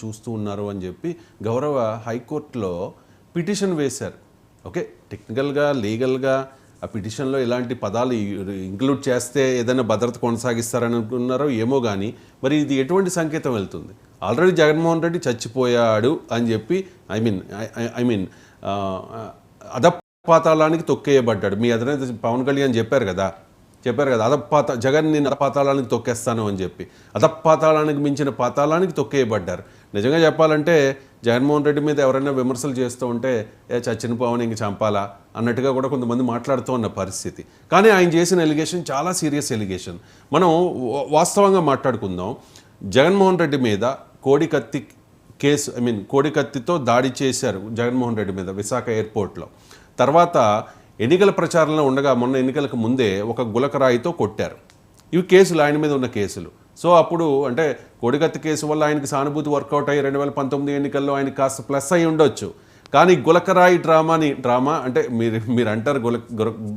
చూస్తూ ఉన్నారు అని చెప్పి గౌరవ హైకోర్టులో పిటిషన్ వేశారు. ఓకే, టెక్నికల్గా లీగల్గా ఆ పిటిషన్లో ఇలాంటి పదాలు ఇంక్లూడ్ చేస్తే ఏదైనా భద్రత కొనసాగిస్తారని అనుకున్నారో ఏమో కానీ మరి ఇది ఎటువంటి సంకేతం వెళ్తుంది? ఆల్రెడీ జగన్మోహన్ రెడ్డి చచ్చిపోయాడు అని చెప్పి ఐ మీన్ అధపాతాళానికి తొక్కేయబడ్డాడు. మీ అధినేత పవన్ కళ్యాణ్ చెప్పారు కదా జగన్ నేను అధపాతాళానికి తొక్కేస్తాను అని చెప్పి అధపాతాళానికి మించిన పాతాళానికి తొక్కేయబడ్డారు. నిజంగా చెప్పాలంటే జగన్మోహన్ రెడ్డి మీద ఎవరైనా విమర్శలు చేస్తూ ఉంటే చచ్చిన పవన్ ఇంక చంపాలా అన్నట్టుగా కూడా కొంతమంది మాట్లాడుతూ ఉన్న పరిస్థితి. కానీ ఆయన చేసిన ఎలిగేషన్ చాలా సీరియస్ ఎలిగేషన్. మనం వాస్తవంగా మాట్లాడుకుందాం. జగన్మోహన్ రెడ్డి మీద కోడికత్తి కేసు కోడికత్తితో దాడి చేశారు జగన్మోహన్ రెడ్డి మీద విశాఖ ఎయిర్పోర్ట్లో. తర్వాత ఎన్నికల ప్రచారంలో ఉండగా మొన్న ఎన్నికలకు ముందే ఒక గులకరాయితో కొట్టారు. ఇవి కేసులు, ఆయన మీద ఉన్న కేసులు. సో అప్పుడు అంటే కోడికత్తి కేసు వల్ల ఆయనకి సానుభూతి వర్కౌట్ అయ్యి 2019 ఎన్నికల్లో ఆయన కాస్త ప్లస్ అయ్యి ఉండొచ్చు. కానీ గులకరాయి డ్రామా అంటే మీరు అంటారు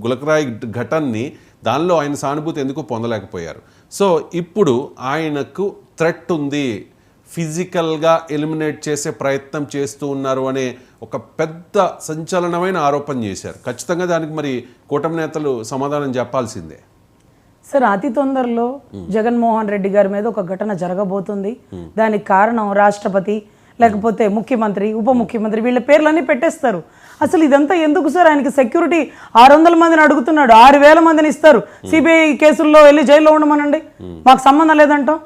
గులకరాయి ఘటనని, దానిలో ఆయన సానుభూతి ఎందుకు పొందలేకపోయారు. సో ఇప్పుడు ఆయనకు థ్రెట్ ఉంది, ఫిజికల్గా ఎలిమినేట్ చేసే ప్రయత్నం చేస్తూ ఉన్నారు అనే ఒక పెద్ద సంచలనమైన ఆరోపణ చేశారు. ఖచ్చితంగా దానికి మరి కూటమి నేతలు సమాధానం చెప్పాల్సిందే. సార్, అతి తొందరలో జగన్మోహన్ రెడ్డి గారి మీద ఒక ఘటన జరగబోతుంది. దానికి కారణం రాష్ట్రపతి, లేకపోతే ముఖ్యమంత్రి, ఉప ముఖ్యమంత్రి, వీళ్ళ పేర్లన్నీ పెట్టేస్తారు. అసలు ఇదంతా ఎందుకు సార్? ఆయనకి సెక్యూరిటీ 600 మందిని అడుగుతున్నాడు, 6000 మందిని ఇస్తారు. సిబిఐ కేసుల్లో వెళ్ళి జైల్లో ఉండమనండి, మాకు సంబంధం లేదంటాం.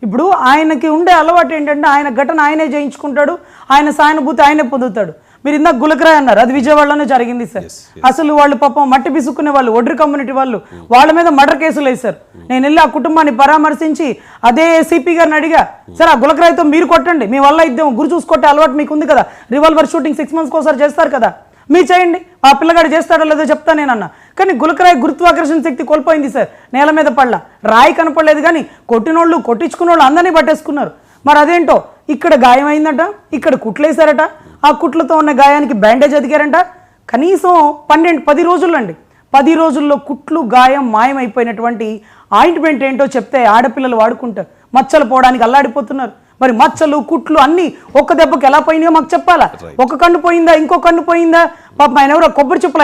ఇప్పుడు ఆయనకి ఉండే అలవాటు ఏంటంటే ఆయన ఘటన ఆయనే జయించుకుంటాడు, ఆయన సానుభూతి ఆయనే పొందుతాడు. మీరు ఇందాక గులకరాయ్ అన్నారు, అది విజయవాడలోనే జరిగింది సార్. అసలు వాళ్ళు పాపం మట్టి పిసుక్కునే వాళ్ళు, ఒడ్రి కమ్యూనిటీ వాళ్ళు, వాళ్ళ మీద మర్డర్ కేసులు వేశారు. నేను వెళ్ళి ఆ కుటుంబాన్ని పరామర్శించి అదే సిపి గారిని అడిగా, సార్ ఆ గులకరాయ్తో మీరు కొట్టండి, మీ వల్ల ఇద్దాం, గురి చూసి కొట్టే అలవాటు మీకు ఉంది కదా, రివాల్వర్ షూటింగ్ 6 months ఒకసారి చేస్తారు కదా, మీరు చేయండి, ఆ పిల్లగాడు చేస్తాడో లేదో చెప్తా నేనన్నా. కానీ గులకరాయ్ గురుత్వాకర్షణ శక్తి కోల్పోయింది సార్, నేల మీద పడలా, రాయి కనపడలేదు, కానీ కొట్టినోళ్ళు కొట్టించుకున్నోళ్ళు అందరినీ పట్టేసుకున్నారు. మరి అదేంటో ఇక్కడ గాయం అయిందట, ఇక్కడ కుట్లేశారట, ఆ కుట్లతో ఉన్న గాయానికి బ్యాండేజ్ అదిగారంట. కనీసం 10 రోజుల్లో అండి, 10 రోజుల్లో కుట్లు గాయం మాయమైపోయినటువంటి ఆయింట్మెంట్ ఏంటో చెప్తే ఆడపిల్లలు వాడుకుంటారు. మచ్చలు పోవడానికి అల్లాడిపోతున్నారు. మరి మచ్చలు కుట్లు అన్నీ ఒక్క దెబ్బకి ఎలా పోయినాయో మాకు చెప్పాలా? ఒక కన్ను పోయిందా, ఇంకో కన్ను పోయిందా? పాపం ఆయన ఎవరో కొబ్బరి చెప్పులు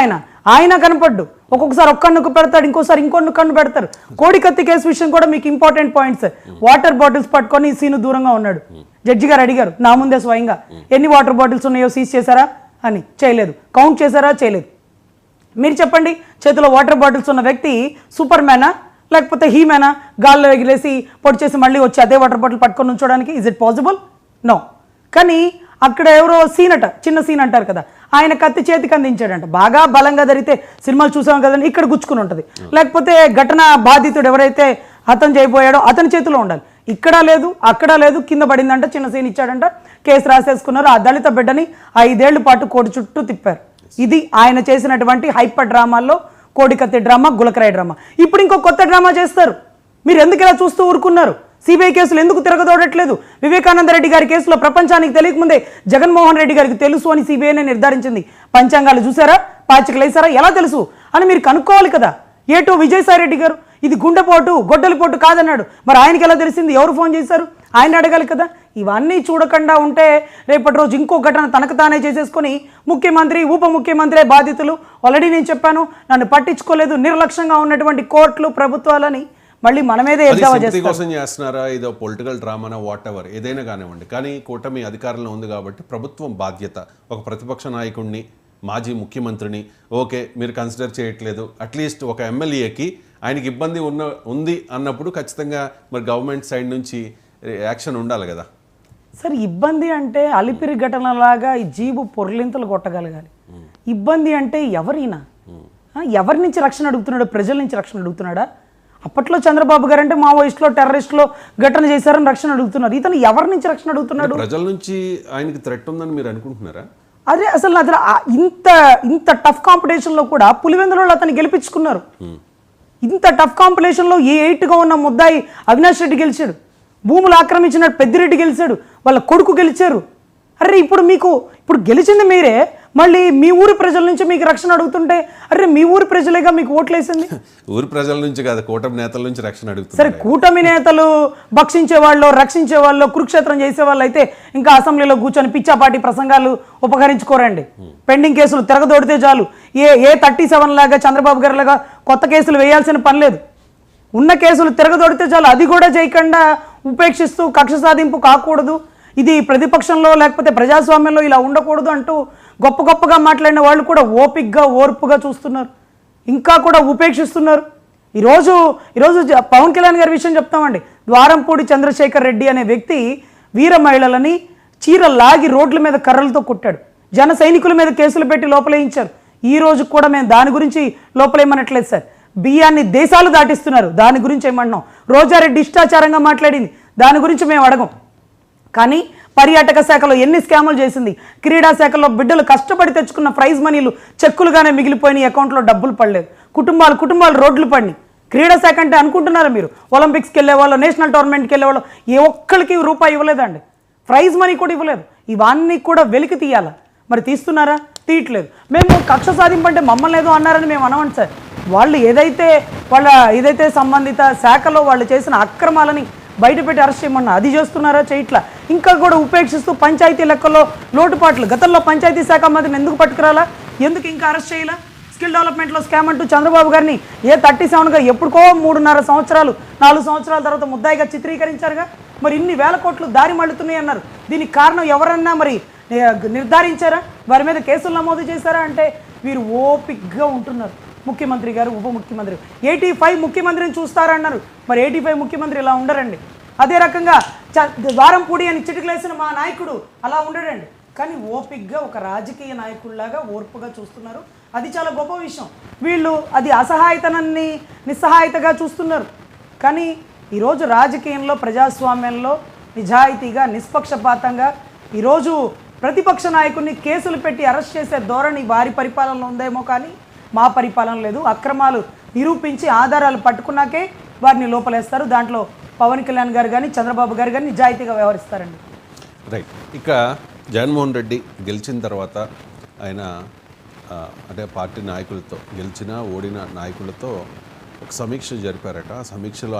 ఆయన కనపడ్డు. ఒక్కొక్కసారి ఒక్క కన్నుకు పెడతాడు, ఇంకోసారి ఇంకొన్ని కన్ను పెడతారు. కోడికత్తి కేసు విషయం కూడా మీకు ఇంపార్టెంట్ పాయింట్స్. వాటర్ బాటిల్స్ పట్టుకొని సీను దూరంగా ఉన్నాడు. జడ్జి గారు అడిగారు నా ముందే స్వయంగా, ఎన్ని వాటర్ బాటిల్స్ ఉన్నాయో సీజ్ చేశారా అని. చేయలేదు. కౌంట్ చేశారా? చేయలేదు. మీరు చెప్పండి, చేతిలో వాటర్ బాటిల్స్ ఉన్న వ్యక్తి సూపర్ మ్యానా లేకపోతే హీమేనా? గాల్లో ఎగిరేసి పొడి చేసి మళ్ళీ వచ్చి అదే వాటర్ బాటిల్ పట్టుకొని ఉంచడానికి ఇజ్ ఇట్ పాసిబుల్? నో. కానీ అక్కడ ఎవరో సీన్ అట, చిన్న సీన్ అంటారు కదా, ఆయన కత్తి చేతికి అందించాడంట. బాగా బలంగా జరిగితే సినిమాలు చూసాం కదండి, ఇక్కడ గుచ్చుకుని ఉంటుంది. లేకపోతే ఘటన బాధితుడు ఎవరైతే హతం చేయబోయాడో అతని చేతిలో ఉండాలి. ఇక్కడ లేదు, అక్కడ లేదు, కింద పడిందంట, చిన్న సీన్ ఇచ్చాడంట, కేసు రాసేసుకున్నారు. ఆ దళిత బిడ్డని 5 ఏళ్ల పాటు కోడి చుట్టూ తిప్పారు. ఇది ఆయన చేసినటువంటి హైపర్ డ్రామాల్లో కోడికత్తి డ్రామా, గులకరాయ్ డ్రామా. ఇప్పుడు ఇంకో కొత్త డ్రామా చేస్తారు. మీరు ఎందుకు ఇలా చూస్తూ ఊరుకున్నారు? సిబిఐ కేసులు ఎందుకు తిరగదోడట్లేదు? వివేకానంద రెడ్డి గారి కేసులో ప్రపంచానికి తెలియకముందే జగన్మోహన్ రెడ్డి గారికి తెలుసు అని సిబిఐనే నిర్ధారించింది. పంచాంగాలు చూసారా, పాచికలు వేసారా, ఎలా తెలుసు అని మీరు కనుక్కోవాలి కదా. ఏటో విజయసాయి రెడ్డి గారు ఇది గుండెపోటు, గొడ్డలిపోటు కాదన్నాడు. మరి ఆయనకి ఎలా తెలిసింది? ఎవరు ఫోన్ చేశారు? ఆయన అడగాలి కదా. ఇవన్నీ చూడకుండా ఉంటే రేపటి రోజు ఇంకో ఘటన తనకు తానే చేసేసుకొని ముఖ్యమంత్రి, ఉప ముఖ్యమంత్రి బాధితులు, ఆల్రెడీ నేను చెప్పాను, నన్ను పట్టించుకోలేదు, నిర్లక్ష్యంగా ఉన్నటువంటి కోర్టులు, ప్రభుత్వాలని మళ్ళీ మన మీదే కోసం చేస్తున్నారా, ఇదో పొలిటికల్ డ్రామానా, వాట్ ఎవర్ ఏదైనా కానివ్వండి. కానీ కూటమి అధికారంలో ఉంది కాబట్టి ప్రభుత్వం బాధ్యత. ఒక ప్రతిపక్ష నాయకుడిని, మాజీ ముఖ్యమంత్రిని ఓకే మీరు కన్సిడర్ చేయట్లేదు, అట్లీస్ట్ ఒక ఎమ్మెల్యేకి ఆయనకి ఇబ్బంది ఉంది అన్నప్పుడు ఖచ్చితంగా మరి గవర్నమెంట్ సైడ్ నుంచి యాక్షన్ ఉండాలి కదా సార్. ఇబ్బంది అంటే అలిపిరి ఘటనలాగా ఈ జీబు పొర్లింతలు కొట్టగలగాలి. ఇబ్బంది అంటే ఎవరైనా ఎవరి నుంచి రక్షణ అడుగుతున్నాడు? ప్రజల నుంచి రక్షణ అడుగుతున్నాడా? అప్పట్లో చంద్రబాబు గారు అంటే మావోయిస్టులో, టెర్రరిస్టులో ఘటన చేశారని రక్షణ అడుగుతున్నారు. ఇతను ఎవరి నుంచి రక్షణ అడుగుతున్నాడు? ప్రజల నుంచి ఆయనకి థ్రెట్ ఉందని మీరు అనుకుంటున్నారా? అదే అసలు ఇంత టఫ్ కాంపిటీషన్లో కూడా పులివెందులో అతన్ని గెలిపించుకున్నారు. ఇంత టఫ్ కాంపిటీషన్లో ఏ 8గా ఉన్న ముద్దాయి అవినాష్ రెడ్డి గెలిచాడు. భూములు ఆక్రమించిన పెద్దిరెడ్డి గెలిచాడు. వాళ్ళ కొడుకు గెలిచారు. అరే ఇప్పుడు గెలిచింది మీరే, మళ్ళీ మీ ఊరి ప్రజల నుంచి మీకు రక్షణ అడుగుతుంటే అరే మీ ఊరి ప్రజలేగా మీకు ఓట్లేసింది. ఊరి ప్రజల నుంచి కాదు, కూటమి నేతల నుంచి రక్షణ సరే అడుగుతున్నారు. కూటమి నేతలు భక్షించే వాళ్ళు, రక్షించే వాళ్ళు, కురుక్షేత్రం చేసే వాళ్ళు అయితే ఇంకా అసెంబ్లీలో కూర్చొని పిచ్చాపాటి ప్రసంగాలు ఉపకరించుకోరండి. పెండింగ్ కేసులు తిరగదోడితే చాలు. ఏ 37 లాగా చంద్రబాబు గారి లాగా కొత్త కేసులు వేయాల్సిన పని లేదు. ఉన్న కేసులు తిరగదోడితే చాలు. అది కూడా చేయకుండా ఉపేక్షిస్తూ కక్ష సాధింపు కాకూడదు, ఇది ప్రతిపక్షంలో లేకపోతే ప్రజాస్వామ్యంలో ఇలా ఉండకూడదు అంటూ గొప్పగా మాట్లాడిన వాళ్ళు కూడా ఓపిక్గా ఓర్పుగా చూస్తున్నారు, ఇంకా కూడా ఉపేక్షిస్తున్నారు. ఈరోజు పవన్ కళ్యాణ్ గారి విషయం చెప్తామండి. ద్వారంపూడి చంద్రశేఖర్ రెడ్డి అనే వ్యక్తి వీర మహిళలని చీర లాగి రోడ్ల మీద కర్రలతో కొట్టాడు. జన సైనికుల మీద కేసులు పెట్టి లోపలేయించారు. ఈ రోజు కూడా మేము దాని గురించి లోపలేయమనట్లేదు సార్. బియ్యాన్ని దేశాలు దాటిస్తున్నారు, దాని గురించి ఏమన్నాం. రోజారెడ్డి ఇష్టాచారంగా మాట్లాడింది, దాని గురించి మేము అడగం. కానీ పర్యాటక శాఖలో ఎన్ని స్కాములు చేసింది, క్రీడా శాఖలో బిడ్డలు కష్టపడి తెచ్చుకున్న ప్రైజ్ మనీలు చెక్కులుగానే మిగిలిపోయిన అకౌంట్లో డబ్బులు పడలేదు. కుటుంబాలు రోడ్లు పడినాయి. క్రీడా శాఖ అంటే అనుకుంటున్నారు మీరు, ఒలింపిక్స్కి వెళ్ళే వాళ్ళు, నేషనల్ టోర్నమెంట్కి వెళ్ళే వాళ్ళు ఏ ఒక్కరికి రూపాయి ఇవ్వలేదండి, ప్రైజ్ మనీ కూడా ఇవ్వలేదు. ఇవన్నీ కూడా వెలికి తీయాలా? మరి తీస్తున్నారా? తీయట్లేదు. మేము కక్ష సాధింపు అంటే మమ్మల్ని ఏదో అన్నారని మేము అనవండి సార్. వాళ్ళు ఏదైతే సంబంధిత శాఖలో వాళ్ళు చేసిన అక్రమాలని బయటపెట్టి అరెస్ట్ చేయమన్నా అది చేస్తున్నారా? చేయట్లా. ఇంకా కూడా ఉపేక్షిస్తూ పంచాయతీ లెక్కల్లో లోటుపాట్లు, గతంలో పంచాయతీ శాఖ మంత్రిని ఎందుకు పట్టుకురాలా, ఎందుకు ఇంకా అరెస్ట్ చేయాలా? స్కిల్ డెవలప్మెంట్లో స్కామ్ అంటూ చంద్రబాబు గారిని 37గా ఎప్పుడుకో 3.5 సంవత్సరాలు 4 సంవత్సరాల తర్వాత ముద్దాయిగా చిత్రీకరించారుగా. మరి ఇన్ని వేల కోట్లు దారి మళ్ళుతున్నాయి అన్నారు. దీనికి కారణం ఎవరన్నా మరి నిర్ధారించారా? వారి మీద కేసులు నమోదు చేశారా? అంటే వీరు ఓపిక్గా ఉంటున్నారు. ముఖ్యమంత్రి గారు, ఉప ముఖ్యమంత్రి 85 ముఖ్యమంత్రిని చూస్తారన్నారు. మరి 85 ముఖ్యమంత్రి ఇలా ఉండరండి. అదే రకంగా ద్వారంపూడి అని చిటికలేసిన మా నాయకుడు అలా ఉండడండి. కానీ ఓపిక్గా ఒక రాజకీయ నాయకుడిలాగా ఓర్పుగా చూస్తున్నారు. అది చాలా గొప్ప విషయం. వీళ్ళు అది అసహాయతనాన్ని నిస్సహాయతగా చూస్తున్నారు. కానీ ఈరోజు రాజకీయంలో, ప్రజాస్వామ్యంలో నిజాయితీగా, నిష్పక్షపాతంగా ఈరోజు ప్రతిపక్ష నాయకుడిని కేసులు పెట్టి అరెస్ట్ చేసే ధోరణి వారి పరిపాలనలో ఉందేమో కానీ మా పరిపాలన లేదు. అక్రమాలు నిరూపించి ఆధారాలు పట్టుకున్నాకే వారిని లోపలేస్తారు. దాంట్లో పవన్ కళ్యాణ్ గారు కానీ చంద్రబాబు గారు కానీ నిజాయితీగా వ్యవహరిస్తారండి. రైట్. ఇక జగన్మోహన్ రెడ్డి గెలిచిన తర్వాత ఆయన అంటే పార్టీ నాయకులతో, గెలిచిన ఓడిన నాయకులతో ఒక సమీక్ష జరిపారట. ఆ సమీక్షలో ఆయన